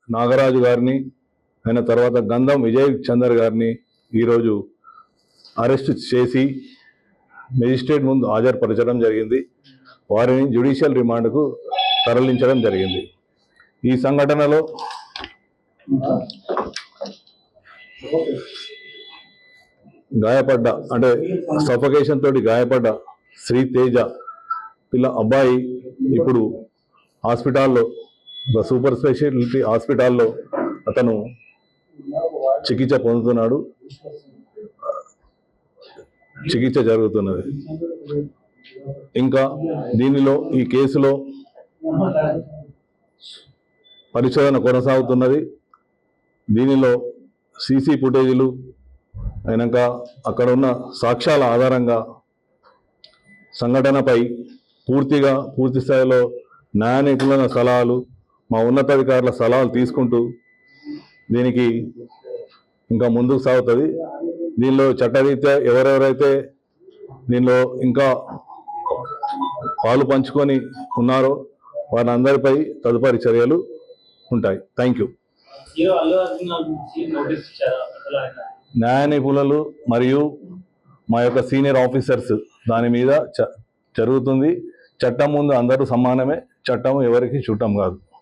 నాగరాజు గారిని అయిన తర్వాత గంధం విజయ్ చందర్ గారిని ఈరోజు అరెస్ట్ చేసి మెజిస్ట్రేట్ ముందు హాజరుపరచడం జరిగింది. వారిని జ్యుడిషియల్ రిమాండ్కు తరలించడం జరిగింది. ఈ సంఘటనలో గాయపడ్డ అంటే సఫకేషన్ తోటి గాయపడ్డ శ్రీ తేజ అబ్బాయి ఇప్పుడు హాస్పిటల్లో సూపర్ స్పెషాలిటీ హాస్పిటల్లో అతను చికిత్స పొందుతున్నాడు. చికిత్స జరుగుతున్నది. ఇంకా దీనిలో ఈ కేసులో పరిశోధన కొనసాగుతున్నది. దీనిలో సీసీ ఫుటేజీలు అయినాక అక్కడ ఉన్న సాక్ష్యాల ఆధారంగా సంఘటనపై పూర్తి స్థాయిలో న్యాయ నిపుణుల సలహాలు, మా ఉన్నతాధికారుల సలహాలు తీసుకుంటూ దీనికి ఇంకా ముందుకు సాగుతుంది. దీనిలో చట్టరీత్యా ఎవరెవరైతే దీనిలో ఇంకా పాలు పంచుకొని ఉన్నారో వారందరిపై తదుపరి చర్యలు ఉంటాయి. Thank you. న్యాయ నిపుణులు మరియు మా యొక్క సీనియర్ ఆఫీసర్స్ దాని మీద జరుగుతుంది. చట్టం ముందు అందరూ సమానమే. చట్టం ఎవరికి చుట్టం కాదు.